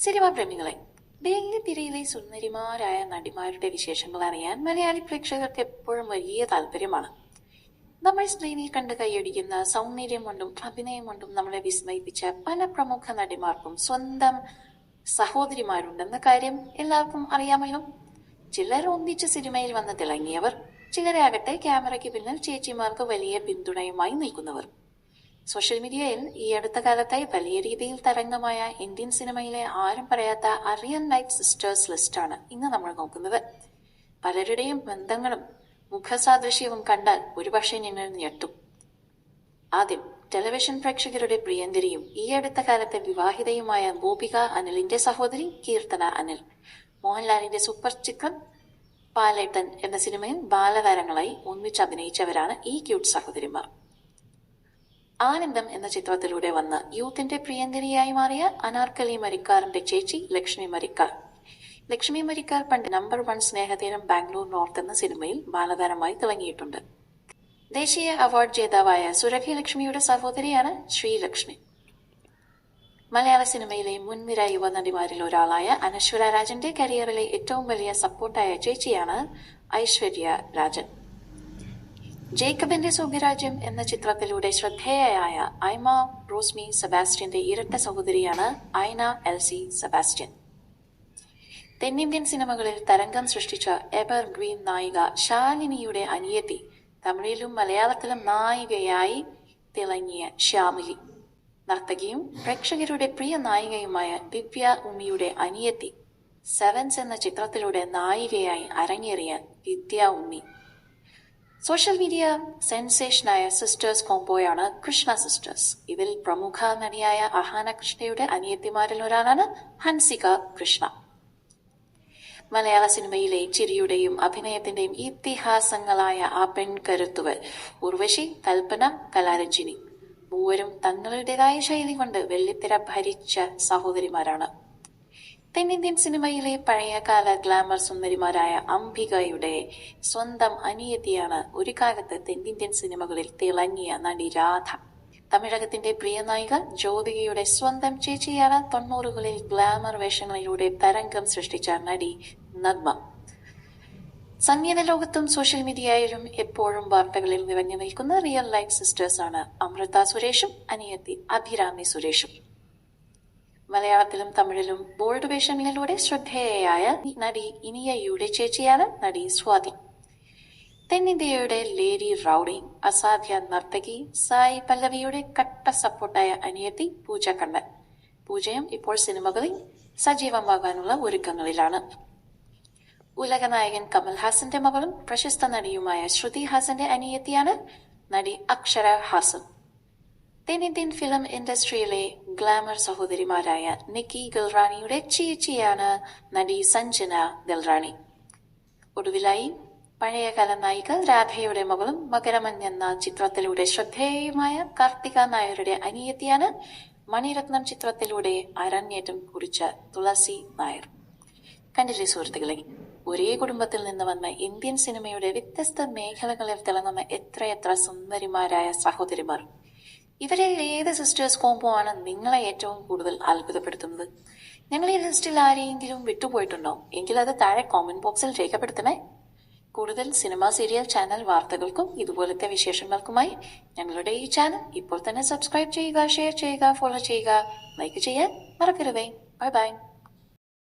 Cinema പ്രേമികളെ, വെള്ളിത്തിരയിലെ സുന്ദരിമാരായ നടിമാരുടെ വിശേഷങ്ങൾ അറിയാൻ മലയാളി പ്രേക്ഷകർക്ക് എപ്പോഴും വലിയ താല്പര്യമാണ്. നമ്മൾ സ്ക്രീനിൽ കണ്ട് കൈയടിക്കുന്ന സൗന്ദര്യം കൊണ്ടും അഭിനയം കൊണ്ടും നമ്മളെ വിസ്മയിപ്പിച്ച പല പ്രമുഖ നടിമാർക്കും സ്വന്തം സഹോദരിമാരുണ്ടെന്ന കാര്യം എല്ലാവർക്കും അറിയാമല്ലോ. ചിലർ ഒന്നിച്ച് സിനിമയിൽ വന്ന് തിളങ്ങിയവർ, ചിലരെ ആകട്ടെ ക്യാമറയ്ക്ക് പിന്നിൽ ചേച്ചിമാർക്ക് വലിയ പിന്തുണയുമായി നിൽക്കുന്നവർ. സോഷ്യൽ മീഡിയയിൽ ഈ അടുത്ത കാലത്തായി വലിയ രീതിയിൽ തരംഗമായ ഇന്ത്യൻ സിനിമയിലെ ആരും പറയാത്ത റിയൽ ലൈഫ് സിസ്റ്റേഴ്സ് ലിസ്റ്റാണ് ഇന്ന് നമ്മൾ നോക്കുന്നത്. പലരുടെയും ബന്ധങ്ങളും മുഖസാദൃശ്യവും കണ്ടാൽ ഒരുപക്ഷെ നിങ്ങൾ ഞെട്ടും. ആദ്യം ടെലിവിഷൻ പ്രേക്ഷകരുടെ പ്രിയങ്കരിയും ഈ അടുത്ത കാലത്തെ വിവാഹിതയുമായ ഗോപിക അനിലിന്റെ സഹോദരി കീർത്തന അനിൽ. മോഹൻലാലിന്റെ സൂപ്പർ ചിത്രം പാലേട്ടൻ എന്ന സിനിമയിൽ ബാലതാരങ്ങളായി ഒന്നിച്ച് അഭിനയിച്ചവരാണ് ഈ ക്യൂട്ട് സഹോദരിമാർ. ആനന്ദം എന്ന ചിത്രത്തിലൂടെ വന്ന് യൂത്തിന്റെ പ്രിയങ്കരിയായി മാറിയ അനാർക്കലി മരിക്കാറിന്റെ ചേച്ചി ലക്ഷ്മി മരിക്കാർ. ലക്ഷ്മി മരിക്കാർ പണ്ട് നമ്പർ 1 സ്നേഹതീരം ബാംഗ്ലൂർ നോർത്ത് എന്ന സിനിമയിൽ ബാലതാരമായി തിളങ്ങിയിട്ടുണ്ട്. ദേശീയ അവാർഡ് ജേതാവായ സുരഭി ലക്ഷ്മിയുടെ സഹോദരിയാണ് ശ്രീലക്ഷ്മി. മലയാള സിനിമയിലെ മുൻനിര യുവനടിമാരിൽ ഒരാളായ അനശ്വര രാജന്റെ കരിയറിലെ ഏറ്റവും വലിയ സപ്പോർട്ടായ ചേച്ചിയാണ് ഐശ്വര്യ രാജൻ. ജേക്കബിന്റെ സൗഭാഗ്യരാജ്യം എന്ന ചിത്രത്തിലൂടെ ശ്രദ്ധേയയായ ഐമ റോസ്മി സെബാസ്റ്റ്യന്റെ ഇരട്ട സഹോദരിയാണ് ഐന എൽസി സെബാസ്റ്റ്യൻ. തെന്നിന്ത്യൻ സിനിമകളിൽ തരംഗം സൃഷ്ടിച്ച എവർ ഗ്രീൻ നായിക ശാലിനിയുടെ അനിയത്തി, തമിഴിലും മലയാളത്തിലും നായികയായി തിളങ്ങിയ ശ്യാമിലി. നർത്തകിയും പ്രേക്ഷകരുടെ പ്രിയ നായികയുമായ ദിവ്യ ഉമ്മിയുടെ അനിയത്തി, സെവൻസ് എന്ന ചിത്രത്തിലൂടെ നായികയായി അരങ്ങേറിയ വിദ്യ ഉമ്മി. സോഷ്യൽ മീഡിയ സെൻസേഷനായ സിസ്റ്റേഴ്സ് കോംബോയാണ് കൃഷ്ണ സിസ്റ്റേഴ്സ്. ഇതിൽ പ്രമുഖ നടിയായ അഹാന കൃഷ്ണയുടെ അനിയത്തിമാരിൽ ഒരാളാണ് ഹൻസിക കൃഷ്ണ. മലയാള സിനിമയിലെ ചിരിയുടെയും അഭിനയത്തിന്റെയും ഇതിഹാസങ്ങളായ ആ പെൺകരുത്തുകൾ ഉർവശി, കൽപ്പന, കലാരഞ്ജിനി മൂവരും തങ്ങളുടേതായ ശൈലി കൊണ്ട് വെള്ളിത്തിര ഭരിച്ച സഹോദരിമാരാണ്. തെന്നിന്ത്യൻ സിനിമയിലെ പഴയകാല ഗ്ലാമർ സുന്ദരിമാരായ അംബികയുടെ സ്വന്തം അനിയത്തിയാണ് ഒരു കാലത്ത് തെന്നിന്ത്യൻ സിനിമകളിൽ തിളങ്ങിയ നടി രാധ. തമിഴകത്തിന്റെ പ്രിയ നായിക ജ്യോതികയുടെ സ്വന്തം ചേച്ചിയാണ് 90കളിൽ ഗ്ലാമർ വേഷങ്ങളിലൂടെ തരംഗം സൃഷ്ടിച്ച നടി നഗ്മ. സംഗീത ലോകത്തും സോഷ്യൽ മീഡിയയിലും എപ്പോഴും വാർത്തകളിൽ നിറഞ്ഞു നിൽക്കുന്ന റിയൽ ലൈഫ് സിസ്റ്റേഴ്സ് ആണ് അമൃത സുരേഷും അനിയത്തി അഭിരാമി സുരേഷും. മലയാളത്തിലും തമിഴിലും ബോൾഡ് വേഷങ്ങളിലൂടെ ശ്രദ്ധേയയായ നടി ഇനിയയുടെ ചേച്ചിയാണ് നടി സ്വാതി. തെന്നിന്ത്യയുടെ ലേഡി റൌഡി, അസാധ്യ നർത്തകി സായി പല്ലവിയുടെ കട്ട സപ്പോർട്ടായ അനിയത്തി പൂജ കണ്ണൻ. പൂജയും ഇപ്പോൾ സിനിമകളിൽ സജീവമാകാനുള്ള ഒരുക്കങ്ങളിലാണ്. ഉലകനായകൻ കമൽഹാസന്റെ മകളും പ്രശസ്ത നടിയുമായ ശ്രുതി ഹാസന്റെ അനിയത്തിയാണ് നടി അക്ഷര ഹാസൻ. തെന്നിന്ത്യൻ ഫിലിം ഇൻഡസ്ട്രിയിലെ ഗ്ലാമർ സഹോദരിമാരായ നിക്കി ഗൽറാണിയുടെ ചേച്ചിയാണ് നടി സഞ്ജന ഗൽറാണി. ഒടുവിലായി പഴയകാല നായിക രാധയുടെ മകളും മകരമഞ്ഞ് എന്ന ചിത്രത്തിലൂടെ ശ്രദ്ധേയമായ കാർത്തിക നായരുടെ അനിയത്തിയാണ് മണിരത്നം ചിത്രത്തിലൂടെ അരങ്ങേറ്റം കുറിച്ച തുളസി നായർ. കണ്ടില്ലേ സുഹൃത്തുക്കളെ, ഒരേ കുടുംബത്തിൽ നിന്ന് വന്ന ഇന്ത്യൻ സിനിമയുടെ വ്യത്യസ്ത മേഖലകളിൽ തിളങ്ങുന്ന എത്രയെത്ര സുന്ദരിമാരായ സഹോദരിമാർ. ഇവരിൽ ഏത് സിസ്റ്റേഴ്സ് കോംബോ ആണ് നിങ്ങളെ ഏറ്റവും കൂടുതൽ അത്ഭുതപ്പെടുത്തുന്നത്? ഞങ്ങൾ ഈ ലിസ്റ്റിൽ ആരെയെങ്കിലും വിട്ടുപോയിട്ടുണ്ടോ എങ്കിൽ അത് താഴെ കോമന്റ് ബോക്സിൽ രേഖപ്പെടുത്തണേ. കൂടുതൽ സിനിമ, സീരിയൽ, ചാനൽ വാർത്തകൾക്കും ഇതുപോലത്തെ വിശേഷങ്ങൾക്കുമായി ഞങ്ങളുടെ ഈ ചാനൽ ഇപ്പോൾ തന്നെ സബ്സ്ക്രൈബ് ചെയ്യുക, ഷെയർ ചെയ്യുക, ഫോളോ ചെയ്യുക, ലൈക്ക് ചെയ്യാൻ മറക്കരുതേ. Bye bye.